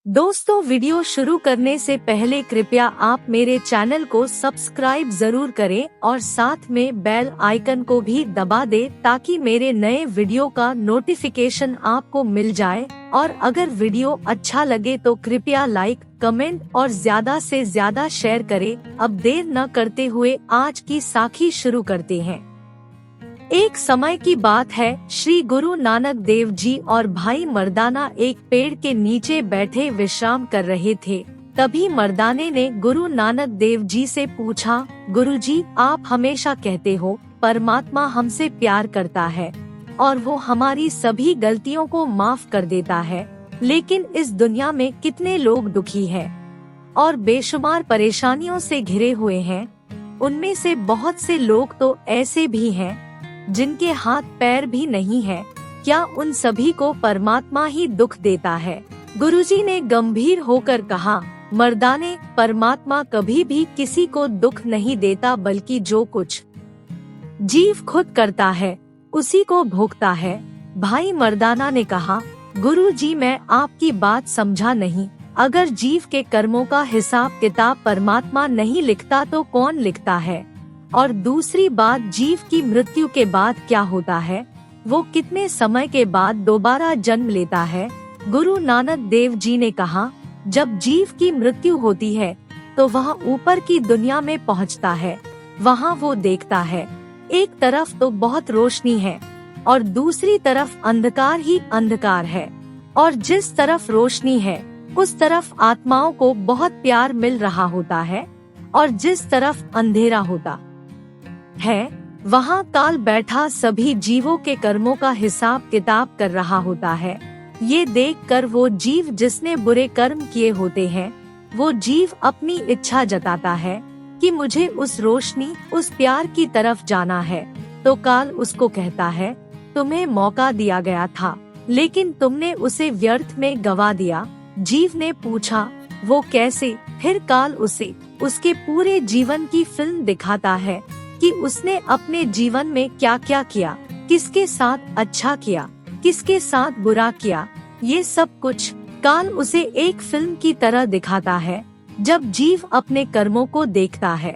दोस्तों, वीडियो शुरू करने से पहले कृपया आप मेरे चैनल को सब्सक्राइब जरूर करें और साथ में बेल आइकन को भी दबा दें ताकि मेरे नए वीडियो का नोटिफिकेशन आपको मिल जाए। और अगर वीडियो अच्छा लगे तो कृपया लाइक, कमेंट और ज्यादा से ज्यादा शेयर करें। अब देर न करते हुए आज की साखी शुरू करते हैं। एक समय की बात है, श्री गुरु नानक देव जी और भाई मर्दाना एक पेड़ के नीचे बैठे विश्राम कर रहे थे। तभी मर्दाने ने गुरु नानक देव जी से पूछा, गुरुजी, आप हमेशा कहते हो परमात्मा हमसे प्यार करता है और वो हमारी सभी गलतियों को माफ कर देता है, लेकिन इस दुनिया में कितने लोग दुखी हैं और बेशुमार परेशानियों से घिरे हुए हैं। उनमें से बहुत से लोग तो ऐसे भी हैं जिनके हाथ पैर भी नहीं है। क्या उन सभी को परमात्मा ही दुख देता है? गुरुजी ने गंभीर होकर कहा, मर्दाने, परमात्मा कभी भी किसी को दुख नहीं देता, बल्कि जो कुछ जीव खुद करता है उसी को भोगता है। भाई मर्दाना ने कहा, गुरुजी, मैं आपकी बात समझा नहीं। अगर जीव के कर्मों का हिसाब किताब परमात्मा नहीं लिखता तो कौन लिखता है? और दूसरी बात, जीव की मृत्यु के बाद क्या होता है? वो कितने समय के बाद दोबारा जन्म लेता है? गुरु नानक देव जी ने कहा, जब जीव की मृत्यु होती है तो वह ऊपर की दुनिया में पहुंचता है। वहाँ वो देखता है एक तरफ तो बहुत रोशनी है और दूसरी तरफ अंधकार ही अंधकार है, और जिस तरफ रोशनी है उस तरफ आत्माओं को बहुत प्यार मिल रहा होता है, और जिस तरफ अंधेरा होता है वहाँ काल बैठा सभी जीवों के कर्मों का हिसाब किताब कर रहा होता है। ये देखकर वो जीव जिसने बुरे कर्म किए होते हैं, वो जीव अपनी इच्छा जताता है कि मुझे उस रोशनी, उस प्यार की तरफ जाना है, तो काल उसको कहता है, तुम्हें मौका दिया गया था लेकिन तुमने उसे व्यर्थ में गवा दिया। जीव ने पूछा, वो कैसे? फिर काल उसे उसके पूरे जीवन की फिल्म दिखाता है कि उसने अपने जीवन में क्या क्या किया, किसके साथ अच्छा किया, किसके साथ बुरा किया। ये सब कुछ काल उसे एक फिल्म की तरह दिखाता है। जब जीव अपने कर्मों को देखता है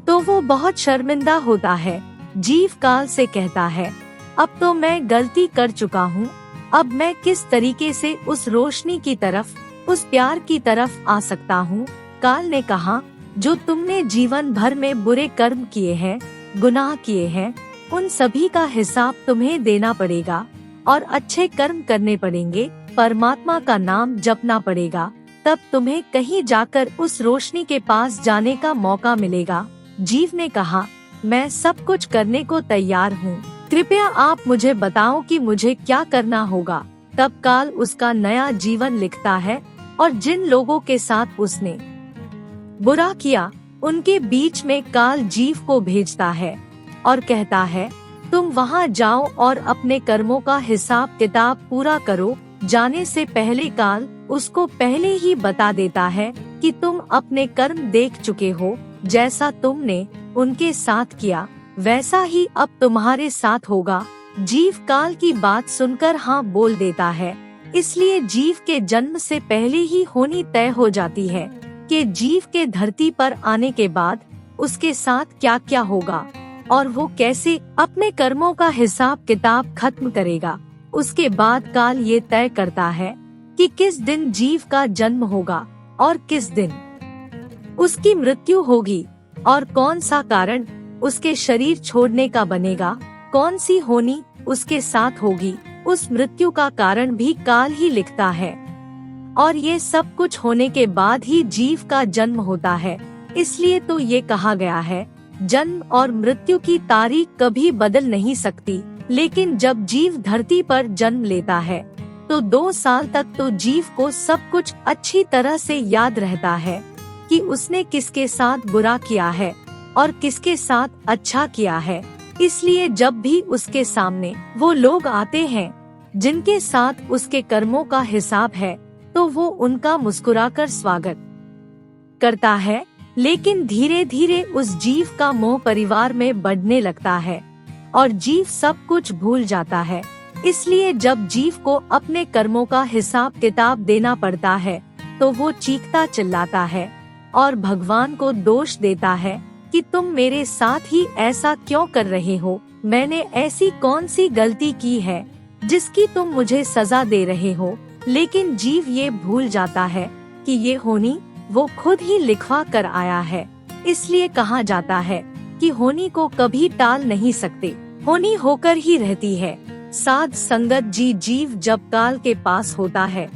तो वो बहुत शर्मिंदा होता है। जीव काल से कहता है, अब तो मैं गलती कर चुका हूँ, अब मैं किस तरीके से उस रोशनी की तरफ, उस प्यार की तरफ आ सकता हूँ? काल ने कहा, जो तुमने जीवन भर में बुरे कर्म किए हैं, गुनाह किए हैं, उन सभी का हिसाब तुम्हें देना पड़ेगा और अच्छे कर्म करने पड़ेंगे, परमात्मा का नाम जपना पड़ेगा, तब तुम्हें कहीं जाकर उस रोशनी के पास जाने का मौका मिलेगा। जीव ने कहा, मैं सब कुछ करने को तैयार हूँ, कृपया आप मुझे बताओ कि मुझे क्या करना होगा। तब काल उसका नया जीवन लिखता है और जिन लोगों के साथ उसने बुरा किया उनके बीच में काल जीव को भेजता है और कहता है, तुम वहाँ जाओ और अपने कर्मों का हिसाब किताब पूरा करो। जाने से पहले काल उसको पहले ही बता देता है कि तुम अपने कर्म देख चुके हो, जैसा तुमने उनके साथ किया वैसा ही अब तुम्हारे साथ होगा। जीव काल की बात सुनकर हाँ बोल देता है। इसलिए जीव के जन्म से पहले ही होनी तय हो जाती है कि जीव के धरती पर आने के बाद उसके साथ क्या क्या होगा और वो कैसे अपने कर्मों का हिसाब किताब खत्म करेगा। उसके बाद काल ये तय करता है कि किस दिन जीव का जन्म होगा और किस दिन उसकी मृत्यु होगी, और कौन सा कारण उसके शरीर छोड़ने का बनेगा, कौन सी होनी उसके साथ होगी। उस मृत्यु का कारण भी काल ही लिखता है, और ये सब कुछ होने के बाद ही जीव का जन्म होता है। इसलिए तो ये कहा गया है, जन्म और मृत्यु की तारीख कभी बदल नहीं सकती, लेकिन जब जीव धरती पर जन्म लेता है तो 2 साल तक तो जीव को सब कुछ अच्छी तरह से याद रहता है कि उसने किसके साथ बुरा किया है और किसके साथ अच्छा किया है। इसलिए जब भी उसके सामने वो लोग आते हैं जिनके साथ उसके कर्मों का हिसाब है, तो वो उनका मुस्कुराकर स्वागत करता है। लेकिन धीरे धीरे उस जीव का मोह परिवार में बढ़ने लगता है और जीव सब कुछ भूल जाता है। इसलिए जब जीव को अपने कर्मों का हिसाब किताब देना पड़ता है तो वो चीखता चिल्लाता है और भगवान को दोष देता है कि तुम मेरे साथ ही ऐसा क्यों कर रहे हो, मैंने ऐसी कौन सी गलती की है जिसकी तुम मुझे सजा दे रहे हो। लेकिन जीव ये भूल जाता है कि ये होनी वो खुद ही लिखवा कर आया है। इसलिए कहा जाता है कि होनी को कभी टाल नहीं सकते, होनी होकर ही रहती है। साध संगत जी, जीव जब काल के पास होता है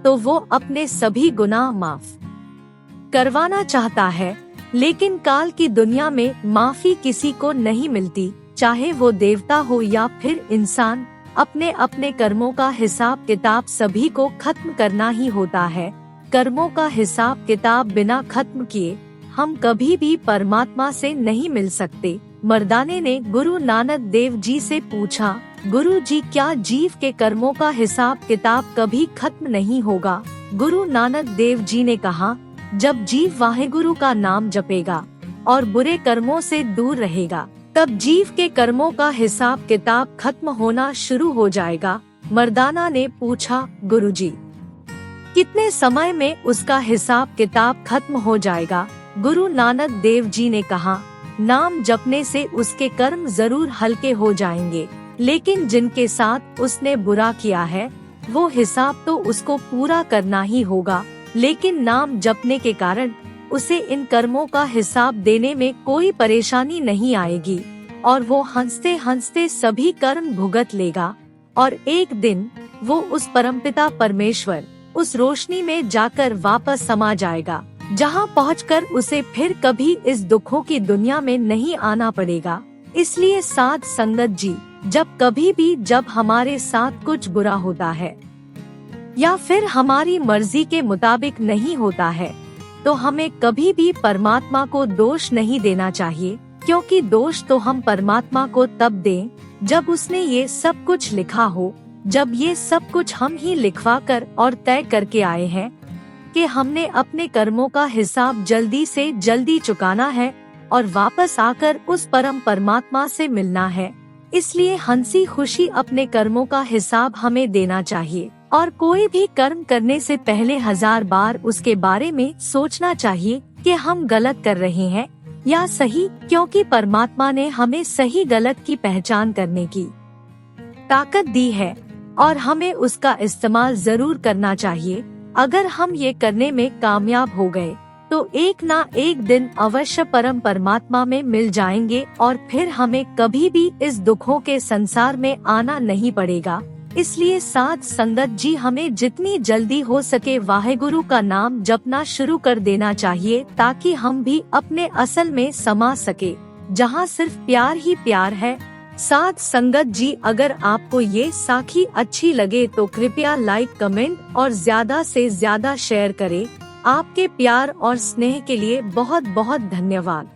तो वो अपने सभी गुनाह माफ करवाना चाहता है, लेकिन काल की दुनिया में माफी किसी को नहीं मिलती, चाहे वो देवता हो या फिर इंसान। अपने अपने कर्मों का हिसाब किताब सभी को खत्म करना ही होता है। कर्मों का हिसाब किताब बिना खत्म किए हम कभी भी परमात्मा से नहीं मिल सकते। मर्दाने ने गुरु नानक देव जी से पूछा, गुरु जी क्या जीव के कर्मों का हिसाब किताब कभी खत्म नहीं होगा? गुरु नानक देव जी ने कहा, जब जीव वाहेगुरु का नाम जपेगा और बुरे कर्मों से दूर रहेगा तब जीव के कर्मों का हिसाब किताब खत्म होना शुरू हो जाएगा। मर्दाना ने पूछा, गुरुजी कितने समय में उसका हिसाब किताब खत्म हो जाएगा? गुरु नानक देव जी ने कहा, नाम जपने से उसके कर्म जरूर हल्के हो जाएंगे, लेकिन जिनके साथ उसने बुरा किया है वो हिसाब तो उसको पूरा करना ही होगा। लेकिन नाम जपने के कारण उसे इन कर्मों का हिसाब देने में कोई परेशानी नहीं आएगी और वो हंसते हंसते सभी कर्म भुगत लेगा और एक दिन वो उस परमपिता परमेश्वर उस रोशनी में जाकर वापस समा जाएगा, जहां पहुंचकर उसे फिर कभी इस दुखों की दुनिया में नहीं आना पड़ेगा। इसलिए साध संगत जी, जब हमारे साथ कुछ बुरा होता है या फिर हमारी मर्जी के मुताबिक नहीं होता है तो हमें कभी भी परमात्मा को दोष नहीं देना चाहिए, क्योंकि दोष तो हम परमात्मा को तब दें जब उसने ये सब कुछ लिखा हो, जब ये सब कुछ हम ही लिखवा कर और तय करके आए हैं कि हमने अपने कर्मों का हिसाब जल्दी से जल्दी चुकाना है और वापस आकर उस परम परमात्मा से मिलना है। इसलिए हंसी खुशी अपने कर्मों का हिसाब हमें देना चाहिए और कोई भी कर्म करने से पहले 1000 बार उसके बारे में सोचना चाहिए कि हम गलत कर रहे हैं या सही, क्योंकि परमात्मा ने हमें सही गलत की पहचान करने की ताकत दी है और हमें उसका इस्तेमाल जरूर करना चाहिए। अगर हम ये करने में कामयाब हो गए तो एक ना एक दिन अवश्य परम परमात्मा में मिल जाएंगे और फिर हमें कभी भी इस दुखों के संसार में आना नहीं पड़ेगा। इसलिए साध संगत जी, हमें जितनी जल्दी हो सके वाहेगुरु का नाम जपना शुरू कर देना चाहिए, ताकि हम भी अपने असल में समा सके, जहां सिर्फ प्यार ही प्यार है। साध संगत जी, अगर आपको ये साखी अच्छी लगे तो कृपया लाइक, कमेंट और ज्यादा से ज्यादा शेयर करें। आपके प्यार और स्नेह के लिए बहुत बहुत धन्यवाद।